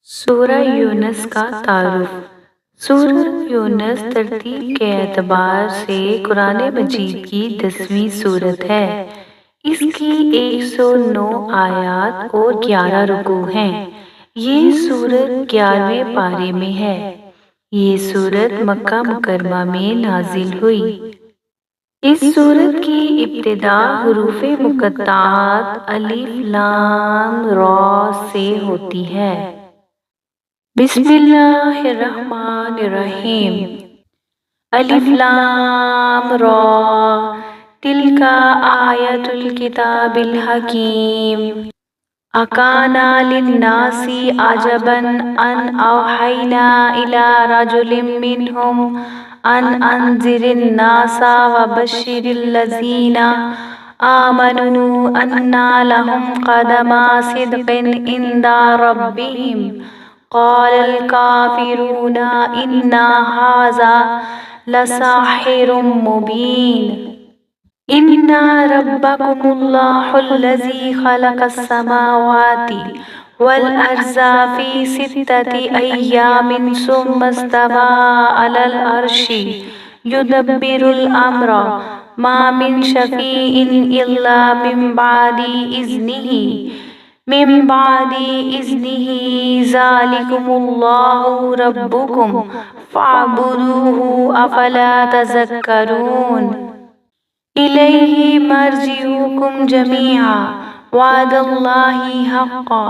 سورہ یونس کا تعارف۔ سورہ یونس ترتیب کے اعتبار سے قرآن مجید کی 10ویں سورت ہے۔ اس کی 109 آیات اور 11 رکوع ہیں۔ یہ سورت 11ویں پارے میں ہے۔ یہ سورت مکہ مکرمہ میں نازل ہوئی۔ اس سورت کی ابتدا حروف مقطعات الف لام را سے ہوتی ہے۔ بسم اللہ الرحمن الرحیم۔ الف لام را تلک آیات الکتاب الحکیم۔ اکان للناس عجبا ان اوحینا الی رجل منہم ان انذر الناس وبشر الذین آمنوا ان لهم قدم صدق عند ربهم قال الكافرون ان هذا لساحر مبین۔ ان ربکم اللہ الذی خلق السماوات والارض فی 6 ایام ثم استوى علی العرش یدبر الامر ما من شفیع الا من بعد اذنہ ذالکم اللہ ربکم فاعبدوہ افلا تذکرون۔ الیہ مرجعکم جمیعا وعد اللہ حقا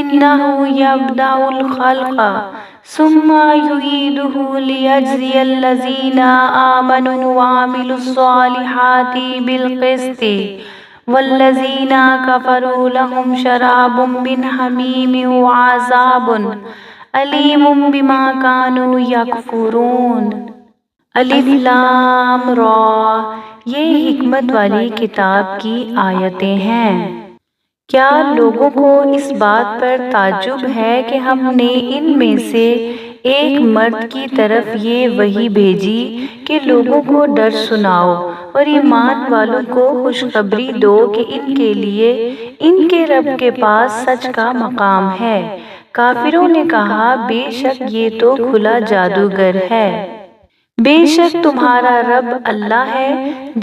انہ یبدأ الخلق ثم یعیدہ لیجزی الذین آمنوا وعملوا الصالحات بالقسط والذین کفروا لهم شراب من حمیم وعذاب علیم بما كانوا یکفرون۔ الف لام را یہ حکمت والی کتاب کی آیتیں ہیں۔ کیا لوگوں کو اس بات پر تعجب ہے کہ ہم نے ان میں سے ایک مرد کی طرف یہ وحی بھیجی کہ لوگوں کو ڈر سناؤ اور ایمان والوں کو خوشخبری دو کہ ان کے لیے ان کے رب کے پاس سچ کا مقام ہے۔ کافروں نے کہا بے شک یہ تو کھلا جادوگر ہے۔ بے شک تمہارا رب اللہ ہے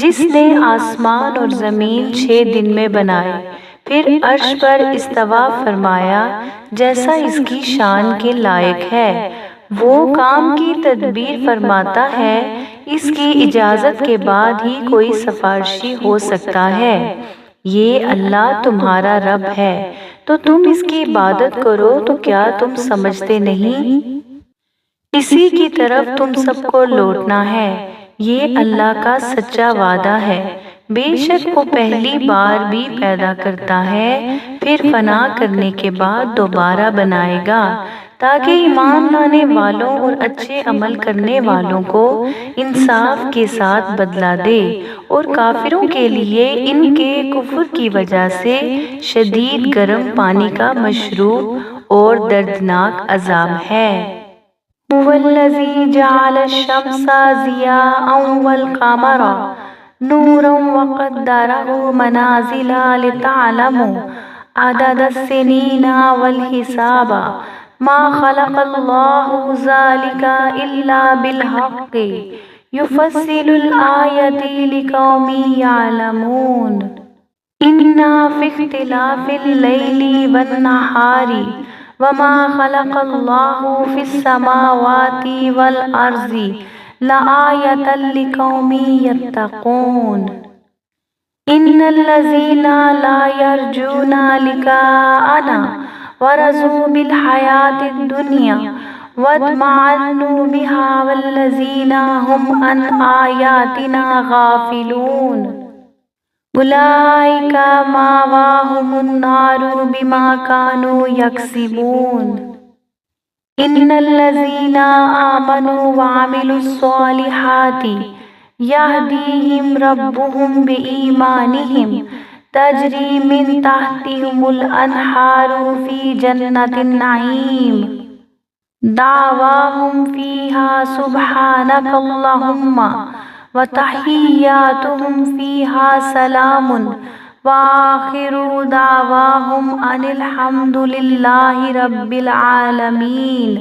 جس نے آسمان اور زمین 6 دن میں بنائے، پھر عرش پر استوا فرمایا جیسا اس کی شان کے لائق ہے۔ وہ کام کی تدبیر فرماتا ہے، اس کی اجازت کے بعد ہی کوئی سفارشی ہو سکتا ہے۔ یہ اللہ تمہارا رب ہے تو تم اس کی عبادت کرو، تو کیا تم سمجھتے نہیں؟ اسی کی طرف تم سب کو لوٹنا ہے۔ یہ اللہ کا سچا وعدہ ہے۔ بے شک وہ پہلی بار بھی پیدا کرتا ہے، پھر فنا کرنے کے بعد دوبارہ بنائے گا تاکہ ایمان لانے والوں اور اچھے عمل کرنے والوں کو انصاف کے ساتھ بدلہ دے، اور کافروں کے لیے ان کے کفر کی وجہ سے شدید گرم پانی کا مشروب اور دردناک عذاب ہے۔ هو الذی جعل الشمس ضیاء والقمر نورا وقدرہ منازل لتعلموا عدد السنین والحساب ما خلق اللہ ذلک الا بالحق یفصل الآیات لقوم یعلمون۔ ان فی اختلاف اللیل والنہار وما خلق اللہ فی السماوات والارض لآیۃ لقوم یتقون۔ ان الذین لا یرجون لقاءنا ورضوا بالحیاۃ الدنیا واطمأنوا بها والذین هم عن آیاتنا غافلون اولئک مأواہم النار بما كانوا یکسبون۔ ان الذین آمنوا وعملوا الصالحات یہدیہم ربہم بإیمانہم تجری من تحتہم الانہار فی جنات النعیم دعواہم فیہا سبحانک اللہم وتحیاتہم فیہا سلام وآخر دعواهم أن الحمد لله رب العالمين.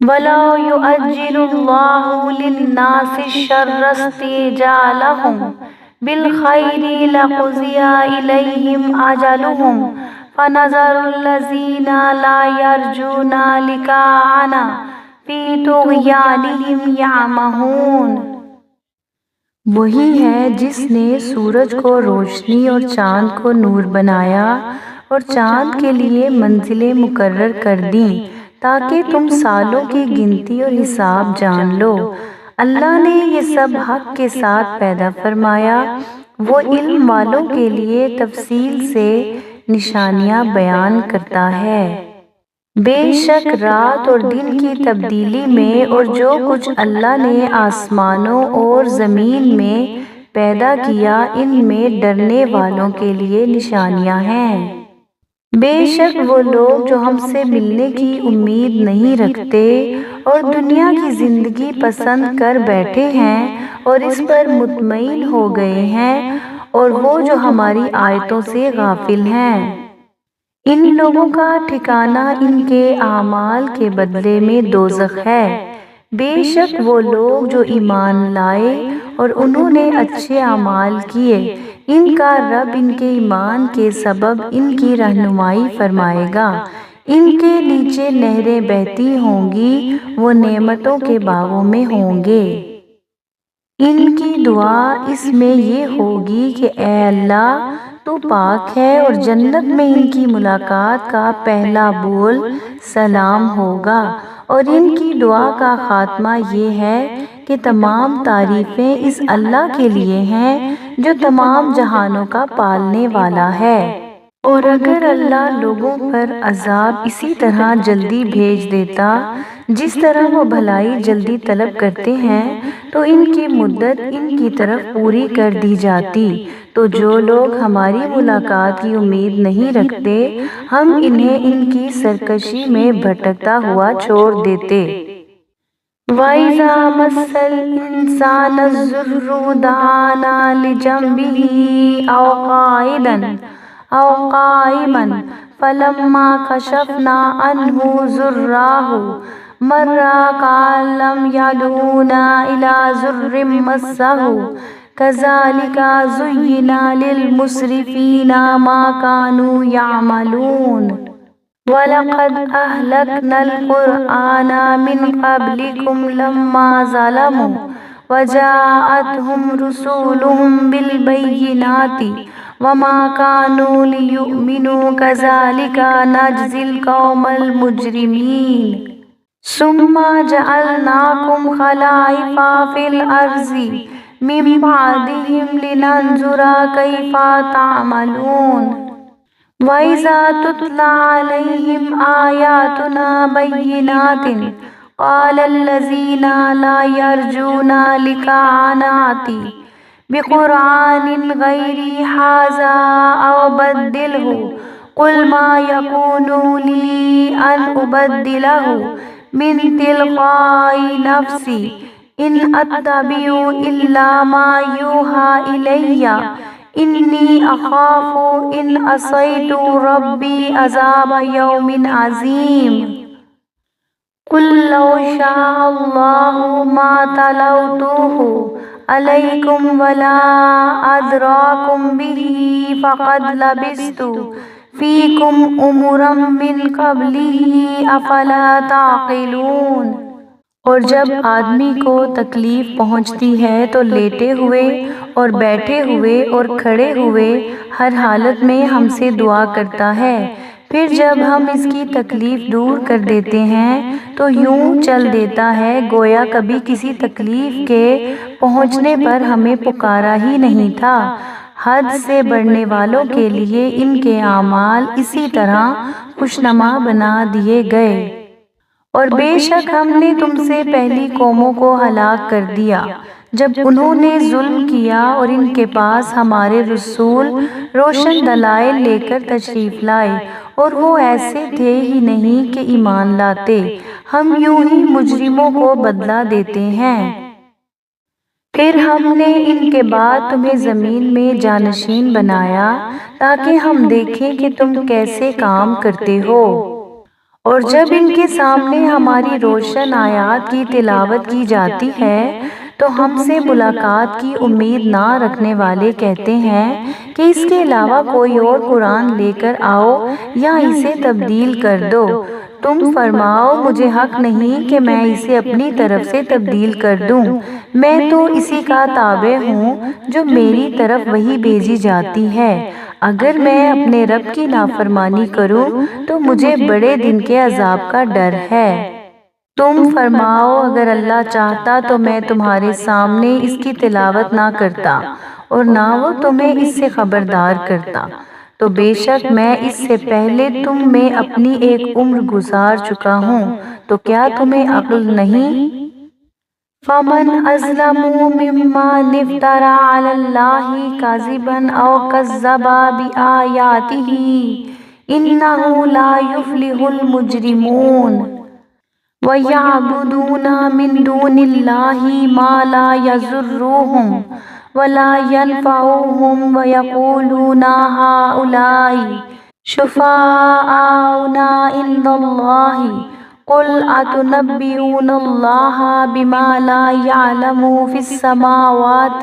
وَلَوْ يُؤَجِّلُ اللَّهُ لِلنَّاسِ الشَّرَّ اسْتِعْجَالَهُم بِالْخَيْرِ لَقُضِيَ إِلَيْهِمْ أَجَلُهُمْ فَنَذَرُ الَّذِينَ لَا يَرْجُونَ لِقَاءَنَا فِي طُغْيَانِهِمْ يَعْمَهُونَ. وہی ہے جس نے سورج کو روشنی اور چاند کو نور بنایا اور چاند کے لیے منزلیں مقرر کر دیں تاکہ تم سالوں کی گنتی اور حساب جان لو. اللہ نے یہ سب حق کے ساتھ پیدا فرمایا. وہ علم والوں کے لیے تفصیل سے نشانیاں بیان کرتا ہے. بے شک رات اور دن کی تبدیلی میں اور جو کچھ اللہ نے آسمانوں اور زمین میں پیدا کیا ان میں ڈرنے والوں کے لیے نشانیاں ہیں. بے شک وہ لوگ جو ہم سے ملنے کی امید نہیں رکھتے اور دنیا کی زندگی پسند کر بیٹھے ہیں اور اس پر مطمئن ہو گئے ہیں اور وہ جو ہماری آیتوں سے غافل ہیں، ان لوگوں کا ٹھکانہ ان کے اعمال کے بدلے میں دوزخ ہے. بے شک وہ لوگ جو ایمان لائے اور انہوں نے اچھے اعمال کیے ان کا رب ان کے ایمان کے سبب ان کی رہنمائی فرمائے گا. ان کے نیچے نہریں بہتی ہوں گی، وہ نعمتوں کے باغوں میں ہوں گے. ان کی دعا اس میں یہ ہوگی کہ اے اللہ تو پاک ہے، اور جنت میں ان کی ملاقات کا پہلا بول سلام ہوگا. اور ان کی دعا کا خاتمہ یہ ہے کہ تمام تعریفیں اس اللہ کے لیے ہیں جو تمام جہانوں کا پالنے والا ہے. اور اگر اللہ لوگوں پر عذاب اسی طرح جلدی بھیج دیتا جس طرح وہ بھلائی جلدی طلب کرتے ہیں تو ان کی مدت ان کی طرف پوری کر دی جاتی. تو جو لوگ ہماری ملاقات کی امید نہیں رکھتے ہم انہیں ان کی سرکشی میں بھٹکتا ہوا چھوڑ دیتے. وَإِذَا مَسَّ الْإِنسَانَ الضُّرُّ دَعَانَا لِجَنبِهِ أَوْ قَائِمًا فَلَمَّا كَشَفْنَا عَنْهُ ضُرَّهُ مَرَّ كَأَن لَّمْ يَدْعُونَا إِلَىٰ ضُرٍّ مَّسَّهُ كَذَٰلِكَ زُيِّنَ لِلْمُسْرِفِينَ مَا كَانُوا يَعْمَلُونَ. وَلَقَدْ أَهْلَكْنَا الْقُرْآنَ مِنْ قَبْلِكُمْ لَمَّا ظَلَمُوا وَجَاءَتْهُمْ رُسُلُهُم بِالْبَيِّنَاتِ وَمَا كَانُوا لِيُؤْمِنُوا كَذَٰلِكَ نَجْزِي الْقَوْمَ الْمُجْرِمِينَ. ثُمَّ جَعَلْنَاكُمْ خَلَائِفَ فِي الْأَرْضِ مِن بَعْدِهِمْ لِنَنظُرَ كَيْفَ تَعْمَلُونَ. وَإِذَا تُتْلَىٰ عَلَيْهِمْ آيَاتُنَا بَيِّنَاتٍ قَالَ الَّذِينَ لَا يَرْجُونَ لِقَاءَنَا ائْتِ بِقُرْآنٍ غَيْرِ هَٰذَا أَوْ بَدِّلْهُ قُلْ مَا يَكُونُ لِي أَنْ أُبَدِّلَهُ مِن تِلْقَاءِ نَفْسِي إِنْ أَتَّبِعُ إِلَّا مَا يُوحَىٰ إِلَيَّ إِنِّي أَخَافُ إِنْ عَصَيْتُ رَبِّي عَذَابَ يَوْمٍ عَظِيمٍ. قُل لَّوْ شَاءَ اللَّهُ مَا تَلَوْتُهُ عَلَيْكُمْ وَلَا أَدْرَاكُمْ بِهِ فَقَدْ لَبِثْتُ فِيكُمْ أُمُرًا مِّن قَبْلِهِ أَفَلَا تَعْقِلُونَ. اور جب آدمی کو تکلیف پہنچتی ہے تو لیٹے ہوئے اور بیٹھے ہوئے اور کھڑے ہوئے ہر حالت میں ہم سے دعا کرتا ہے. پھر جب ہم اس کی تکلیف دور کر دیتے ہیں تو یوں چل دیتا ہے گویا کبھی کسی تکلیف کے پہنچنے پر ہمیں پکارا ہی نہیں تھا. حد سے بڑھنے والوں کے لیے ان کے اعمال اسی طرح خوشنما بنا دیے گئے. اور بے شک ہم نے تم سے پہلی قوموں کو ہلاک کر دیا جب انہوں نے ظلم کیا اور ان کے پاس ہمارے رسول روشن دلائل لے کر تشریف لائے اور وہ ایسے تھے ہی نہیں کہ ایمان لاتے. ہم یوں ہی مجرموں کو بدلہ دیتے ہیں. پھر ہم نے ان کے بعد تمہیں زمین میں جانشین بنایا تاکہ ہم دیکھیں کہ تم کیسے کام کرتے ہو۔ اور جب ان کے سامنے ہماری روشن آیات کی تلاوت کی جاتی ہے تو ہم سے ملاقات کی امید نہ رکھنے والے کہتے ہیں کہ اس کے علاوہ کوئی اور قرآن لے کر آؤ یا اسے تبدیل کر دو۔ تم فرماؤ مجھے حق نہیں کہ میں اسے اپنی طرف سے تبدیل کر دوں، میں تو اسی کا تابع ہوں جو میری طرف وحی بھیجی جاتی ہے۔ اگر میں اپنے رب کی نافرمانی کروں تو مجھے بڑے دن کے عذاب کا ڈر ہے۔ تم فرماؤ اگر اللہ چاہتا تو میں تمہارے سامنے اس کی تلاوت نہ کرتا اور نہ وہ تمہیں اس سے خبردار کرتا، تو بے شک میں اس سے پہلے تم میں اپنی ایک عمر گزار چکا ہوں، تو کیا تمہیں عقل نہیں؟ فَمَنْ أَظْلَمُ مِمَّنِ افْتَرَىٰ عَلَى اللَّهِ كَذِبًا أَوْ كَذَّبَ بِآيَاتِهِ إِنَّهُ لَا يُفْلِحُ الْمُجْرِمُونَ۔ وَيَعْبُدُونَ مِن دُونِ اللَّهِ مَا لَا يَضُرُّهُمْ وَلَا يَنفَعُهُمْ وَيَقُولُونَ هَٰؤُلَاءِ شُفَعَاؤُنَا عِندَ اللَّهِ قُلْ أَتُنَبِّئُونَ اللَّهَ بِمَا لَا يَعْلَمُ فِي السَّمَاوَاتِ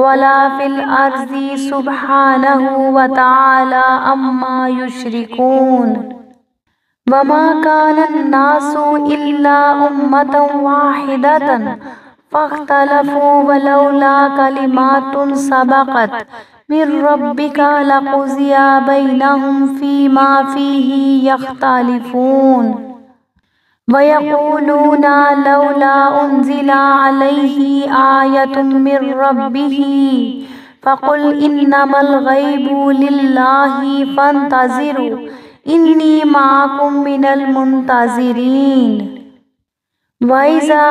وَلَا فِي الْأَرْضِ سُبْحَانَهُ وَتَعَالَىٰ عَمَّا يُشْرِكُونَ۔ وَمَا كَانَ النَّاسُ إِلَّا أُمَّةً وَاحِدَةً فَاخْتَلَفُوا وَلَوْلَا كَلِمَاتٌ سَبَقَتْ مِن رَّبِّكَ لَقُضِيَ بَيْنَهُمْ فِيمَا فِيهِ يَخْتَلِفُونَ۔ وَيَقُولُونَ لَوْلَا أُنزِلَ عَلَيْهِ آيَةٌ مِّن رَّبِّهِ فَقُلْ إِنَّمَا الْغَيْبُ لِلَّهِ فَانتَظِرُوا إِنِّي مَعَكُم مِّنَ الْمُنتَظِرِينَ۔ وَإِذَا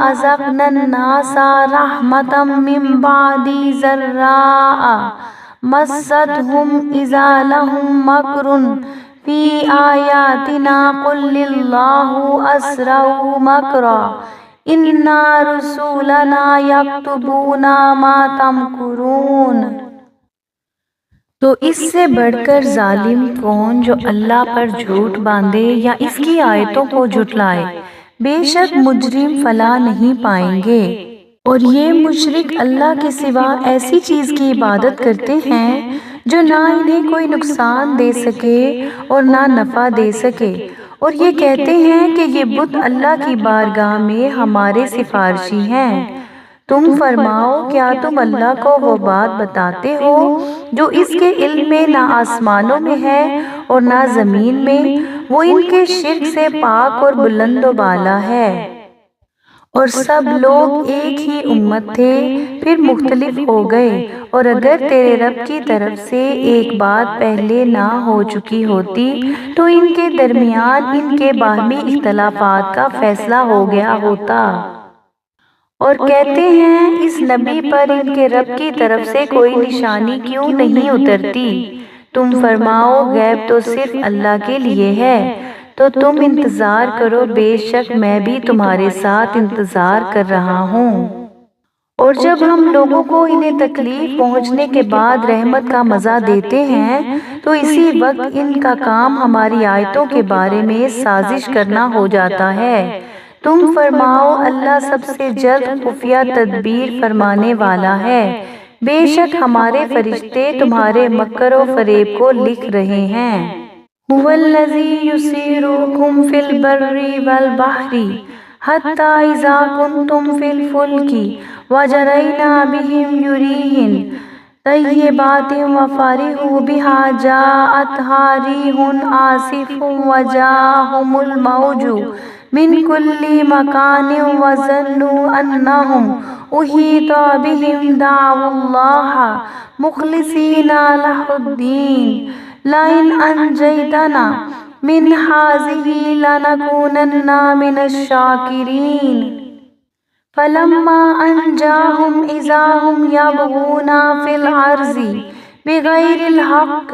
أَذَقْنَا النَّاسَ رَحْمَةً مِّن بَعْدِ ضَرَّاءَ مَسَّتْهُمْ إِذَا لَهُم مَّكْرٌ فِي آيَاتِنَا قُل اللَّهُ أَسْرَعُ مَكْرًا إِنَّ رُسُلَنَا يَكْتُبُونَ مَا تَمْكُرُونَ۔ تو اس سے بڑھ کر ظالم کون جو اللہ پر جھوٹ باندھے یا اس کی آیتوں کو جھٹلائے؟ بے شک مجرم فلاح نہیں پائیں گے۔ اور یہ مشرک اللہ کے سوا ایسی چیز کی عبادت کرتے ہیں جو نہ انہیں کوئی نقصان دے سکے اور نہ نفع دے سکے، اور یہ کہتے ہیں کہ یہ بت اللہ کی بارگاہ میں ہمارے سفارشی ہیں۔ تم فرماؤ کیا تم اللہ کو وہ بات بتاتے ہو جو اس کے علم میں نہ آسمانوں میں ہے اور نہ زمین میں؟ وہ ان کے شرک سے پاک اور بلند و بالا ہے۔ اور سب لوگ ایک ہی امت تھے، پھر مختلف ہو گئے، اور اگر تیرے رب کی طرف سے ایک بات پہلے نہ ہو چکی ہوتی تو ان کے درمیان ان کے باہمی اختلافات کا فیصلہ ہو گیا ہوتا۔ اور کہتے ہیں اس نبی پر ان کے رب کی طرف سے کوئی نشانی کیوں نہیں اترتی؟ تم فرماؤ غیب تو صرف اللہ کے لیے ہے، تو تم انتظار کرو، بے شک میں بھی تمہارے ساتھ انتظار کر رہا ہوں۔ اور جب ہم لوگوں کو انہیں تکلیف پہنچنے کے بعد رحمت کا مزہ دیتے ہیں تو اسی وقت ان کا کام ہماری آیتوں کے بارے میں سازش کرنا ہو جاتا ہے۔ تم فرماؤ اللہ سب سے جلد خفیہ تدبیر فرمانے والا ہے، بے شک ہمارے فرشتے تمہارے مکر و فریب کو لکھ رہے ہیں۔ هُوَ الَّذِي يُسِيرُكُمْ فِي الْبَرِّ وَالْبَحْرِ حَتَّى إِذَا كُنتُمْ فِي الْفُلْكِ وَجَرَيْنَ بِهِمْ رِيحٍ طَيِّبَاتٍ وَفَرِحُوا بِهَا جَاءَتْهَا رِيحٌ عَاصِفٌ وَجَاءَهُمُ الْمَوْجُ مِن كُلِّ مَكَانٍ وَظَنُّوا أَنَّهُمْ أُحِيطَ بِهِمْ دَعَوُا اللَّهَ مُخْلِصِينَ لَهُ الدِّينَ لَئِنْ أَنْجَيْتَنَا مِنْ هَٰذِهِ لَنَكُونَنَّ مِنَ الشَّاكِرِينَ۔ فَلَمَّا أَنْجَاهُمْ إِذَا هُمْ يَبْغُونَ فِي الْأَرْضِ بِغَيْرِ الْحَقِّ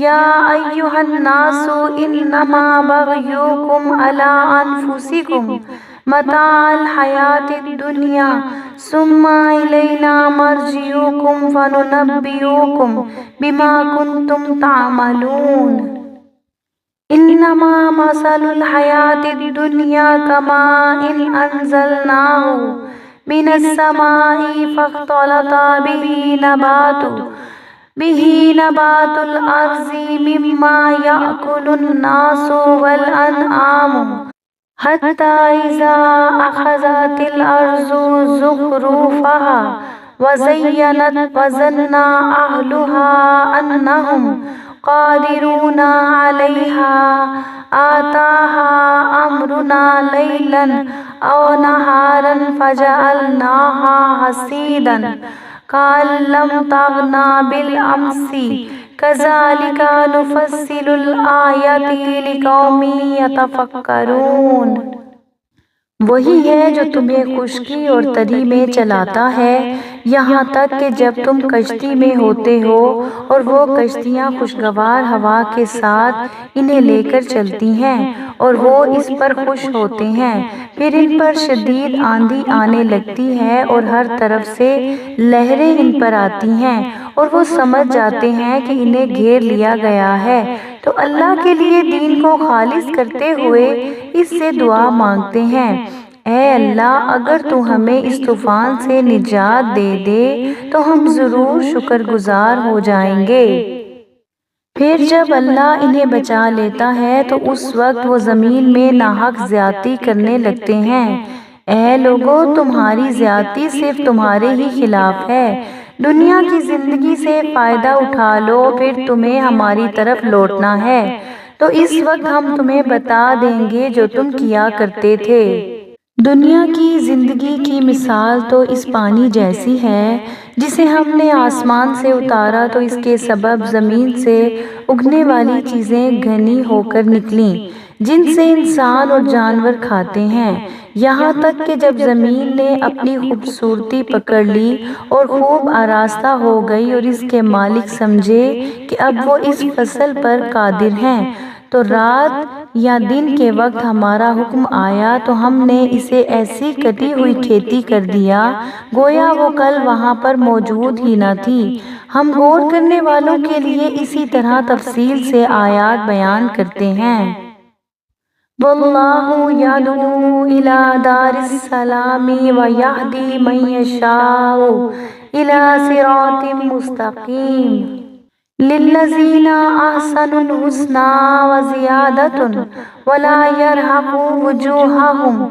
يَا أَيُّهَا النَّاسُ إِنَّمَا بَغْيُكُمْ عَلَىٰ أَنفُسِكُمْ متاع الحیات الدنیا ثم الینا مرجعکم فننبئکم بما کنتم تعملون انما مثل الحیات الدنیا کماء انزلناه من السماء فاختلط به نبات الأرض مما يأكل الناس والأنعام حتى إذا أخذت الأرض زخرفها وزينت وظن أهلها أنهم قادرون عليها آتاها أمرنا ليلا أو نهارا فجعلناها حصيدا كأن لم تغن بالأمس كذلك نفصل الآيات لقوم يتفكرون۔ وہی ہے جو تمہیں خشکی اور تری میں چلاتا ہے یہاں تک کہ جب تم کشتی میں ہوتے ہو اور وہ کشتیاں خوشگوار ہوا کے ساتھ انہیں لے کر چلتی ہیں اور وہ اس پر خوش ہوتے ہیں، پھر ان پر شدید آندھی آنے لگتی ہے اور ہر طرف سے لہریں ان پر آتی ہیں اور وہ سمجھ جاتے ہیں کہ انہیں گھیر لیا گیا ہے، تو اللہ کے لیے دین کو خالص کرتے ہوئے اس سے دعا مانگتے ہیں، اے اللہ اگر تو ہمیں اس طوفان سے نجات دے دے تو ہم ضرور شکر گزار ہو جائیں گے۔ پھر جب اللہ انہیں بچا لیتا ہے تو اس وقت وہ زمین میں ناحق زیادتی کرنے لگتے ہیں۔ اے لوگو تمہاری زیادتی صرف تمہارے ہی خلاف ہے، دنیا کی زندگی سے فائدہ اٹھا لو پھر تمہیں ہماری طرف لوٹنا ہے تو اس وقت ہم تمہیں بتا دیں گے جو تم کیا کرتے تھے۔ دنیا کی زندگی کی مثال تو اس پانی جیسی ہے جسے ہم نے آسمان سے اتارا تو اس کے سبب زمین سے اگنے والی چیزیں گھنی ہو کر نکلیں جن سے انسان اور جانور کھاتے ہیں، یہاں تک کہ جب زمین نے اپنی خوبصورتی پکڑ لی اور خوب آراستہ ہو گئی اور اس کے مالک سمجھے کہ اب وہ اس فصل پر قادر ہیں تو رات یا دن کے وقت ہمارا حکم آیا تو ہم نے اسے ایسی کٹی ہوئی کھیتی کر دیا گویا وہ کل وہاں پر موجود ہی نہ تھی۔ ہم غور کرنے والوں کے لیے اسی طرح تفصیل سے آیات بیان کرتے ہیں۔ واللہ یدعو الی دار السلام ویہدی من یشاء الی صراط مستقیم۔ للذین احسنوا الحسنی وزیادۃ ولا یرہق وجوہہم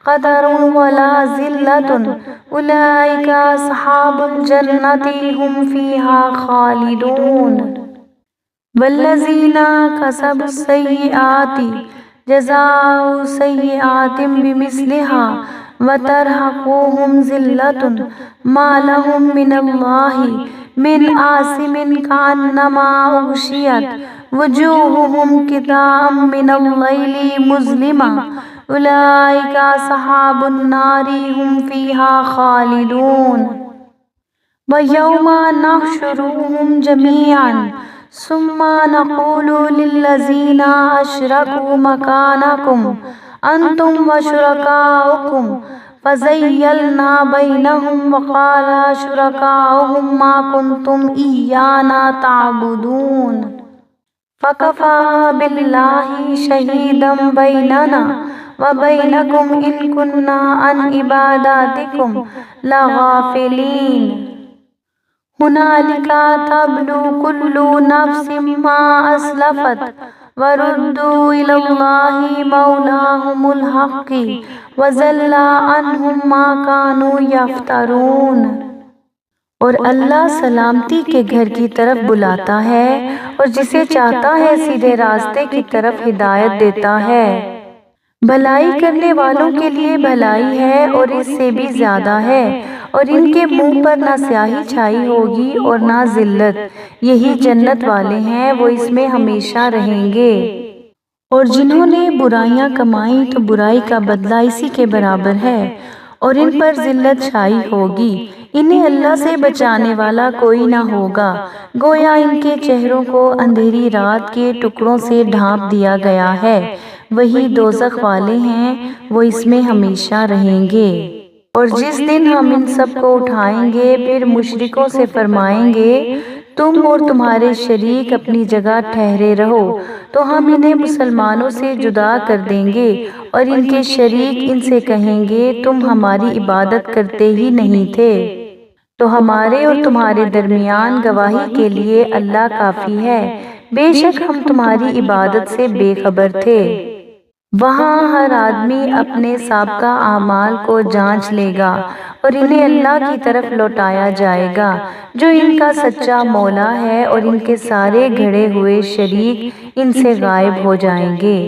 قدر ولا ذلۃ اولئک اصحاب الجنۃ ھم فیہا خالدون۔ والذین کسبوا السیئات جزاء سیئۃ بمثلھا وترہقہم ذلۃ ما لہم من اللہ من عاصم کأنما اغشیت وجوہہم قطاع من اللیل مظلما اولئک اصحاب النار ھم فیہا خالدون۔ ویوم نحشرہم جمیعا ثم نقول للذین اشرکوا مکانکم انتم وشرکاؤکم فزیلنا بینہم وقال شرکاؤہم ما کنتم ایانا تعبدون فکفی باللہ شہیدا بیننا وبینکم ان کننا عن عباداتکم لغافلین۔ ہنالک تبلو کل نفس ما اسلفت وردوا الی اللہ مولاہم الحق وضل عنہم ما کانوا یفترون۔ اور اللہ سلامتی کے گھر کی طرف بلاتا ہے اور جسے چاہتا ہے سیدھے راستے کی طرف ہدایت دیتا ہے۔ بھلائی کرنے والوں کے لیے بھلائی ہے اور اس سے بھی زیادہ ہے، اور ان کے منہ پر نہ سیاہی چھائی ہوگی اور نہ ذلت، یہی جنت والے ہیں وہ اس میں ہمیشہ رہیں گے۔ اور جنہوں نے برائیاں کمائیں تو برائی کا بدلہ اسی کے برابر ہے اور ان پر ذلت چھائی ہوگی، انہیں اللہ سے بچانے والا کوئی نہ ہوگا، گویا ان کے چہروں کو اندھیری رات کے ٹکڑوں سے ڈھانپ دیا گیا ہے، وہی دوزخ والے ہیں، وہ اس میں ہمیشہ رہیں گے۔ اور جس دن ہم ان سب کو اٹھائیں گے، پھر مشرکوں سے فرمائیں گے تم اور تمہارے شریک اپنی جگہ ٹھہرے رہو، تو ہم انہیں مسلمانوں سے جدا کر دیں گے، اور ان کے شریک ان سے کہیں گے تم ہماری عبادت کرتے ہی نہیں تھے، تو ہمارے اور تمہارے درمیان گواہی کے لیے اللہ کافی ہے، بے شک ہم تمہاری عبادت سے بے خبر تھے۔ وہاں ہر آدمی اپنے سابقہ اعمال کو جانچ لے گا، اور انہیں اللہ کی طرف لوٹایا جائے گا جو ان کا سچا مولا ہے، اور ان کے سارے گھڑے ہوئے شریک ان سے غائب ہو جائیں گے۔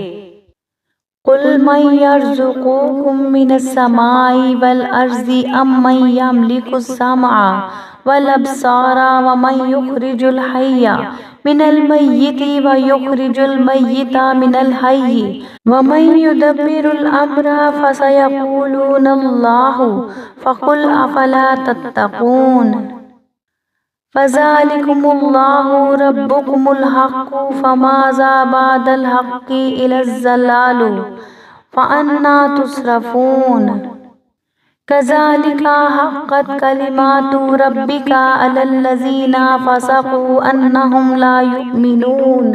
قُلْ مَن يَرْزُقُكُم مِّنَ السَّمَاءِ وَالْأَرْضِ أَمَّن يَمْلِكُ السَّمْعَ وَالْأَبْصَارَ وَمَن يُخْرِجُ الْحَيَّ مِنَ الْمَيِّتِ وَيُخْرِجُ الْمَيِّتَ مِنَ الْحَيِّ وَمَن يُدَبِّرُ الْأَمْرَ فَسَيَقُولُونَ اللَّهُ فَقُلْ أَفَلَا تَتَّقُونَ فَذَلِكُمُ اللَّهُ رَبُّكُمُ الْحَقُّ فَمَاذَا بَعْدَ الْحَقِّ إِلَّا الضَّلَالُ فَأَنَّىٰ تُصْرَفُونَ كَذَلِكَ حَقَّتْ كَلِمَاتُ رَبِّكَ عَلَى الَّذِينَ فَسَقُوا أَنَّهُمْ لَا يُؤْمِنُونَ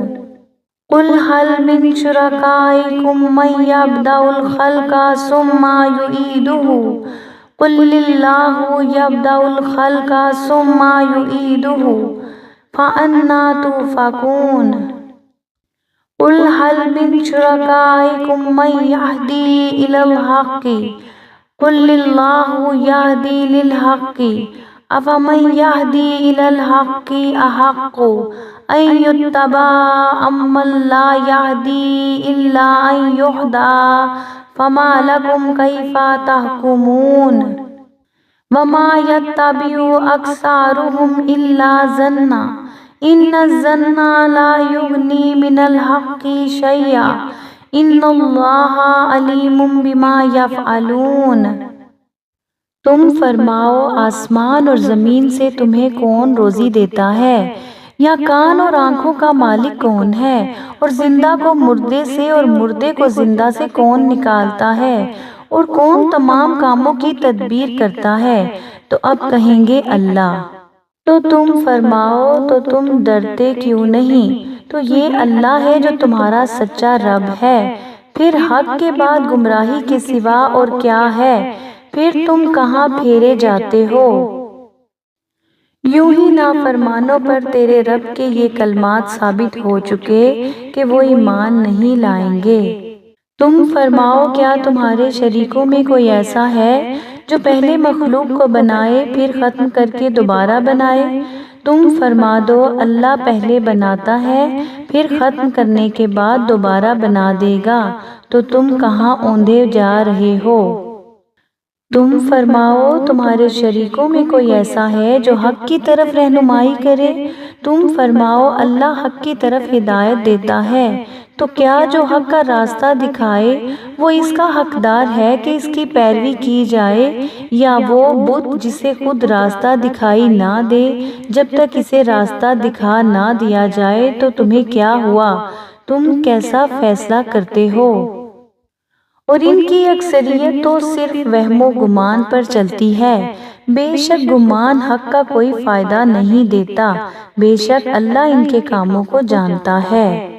قُلْ هَلْ مِن شُرَكَائِكُم مَّن يَبْدَأُ الْخَلْقَ ثُمَّ يُعِيدُهُ قُلِ اللَّهُ يَبْدَأُ الْخَلْقَ ثُمَّ يُعِيدُهُ فَأَنَّىٰ تُؤْفَكُونَ قُلْ هَلْ مِن شُرَكَائِكُم مَّن يَهْدِي إِلَى الْحَقِّ قُلِ اللَّهُ يَهْدِي لِلْحَقِّ أَفَمَن يَهْدِي إِلَى الْحَقِّ أَحَقُّ أَن يُتَّبَعَ أَمَّن لَّا يَهْدِي إِلَّا أَن يُهْدَىٰ فَمَا لَكُمْ كَيْفَ تَحْكُمُونَ وَمَا يَتَّبِعُ أَكْثَرُهُمْ إِلَّا ظَنًّا إِنَّ الظَّنَّ لَا يُغْنِي مِنَ الْحَقِّ شَيْئًا إِنَّ اللَّهَ عَلِيمٌ بِمَا يَفْعَلُونَ تم فرماؤ آسمان اور زمین سے تمہیں کون روزی دیتا ہے، یا کان اور آنکھوں کا مالک کون ہے، اور زندہ کو مردے سے اور مردے کو زندہ سے کون نکالتا ہے، اور کون تمام کاموں کی تدبیر کرتا ہے، تو اب کہیں گے اللہ۔ تو تم فرماؤ تو تم ڈرتے کیوں نہیں؟ تو یہ اللہ ہے جو تمہارا سچا رب ہے، پھر حق کے بعد گمراہی کے سوا اور کیا ہے، پھر تم کہاں پھیرے جاتے ہو؟ یوں ہی نافرمانوں پر تیرے رب کے یہ کلمات ثابت ہو چکے کہ وہ ایمان نہیں لائیں گے۔ تم فرماؤ کیا تمہارے شریکوں میں کوئی ایسا ہے جو پہلے مخلوق کو بنائے پھر ختم کر کے دوبارہ بنائے؟ تم فرما دو اللہ پہلے بناتا ہے پھر ختم کرنے کے بعد دوبارہ بنا دے گا، تو تم کہاں اوندھے جا رہے ہو؟ تم فرماؤ تمہارے شریکوں میں کوئی ایسا ہے جو حق کی طرف رہنمائی کرے؟ تم فرماؤ اللہ حق کی طرف ہدایت دیتا ہے، تو کیا جو حق کا راستہ دکھائے وہ اس کا حقدار ہے کہ اس کی پیروی کی جائے، یا وہ بت جسے خود راستہ دکھائی نہ دے؟ جب تک اسے راستہ دکھا نہ دیا جائے تو تمہیں کیا ہوا، تم کیسا فیصلہ کرتے ہو؟ اور ان کی اکثریت تو صرف وہم و گمان پر چلتی ہے، بے شک گمان حق کا کوئی فائدہ نہیں دیتا، بے شک اللہ ان کے کاموں کو جانتا ہے۔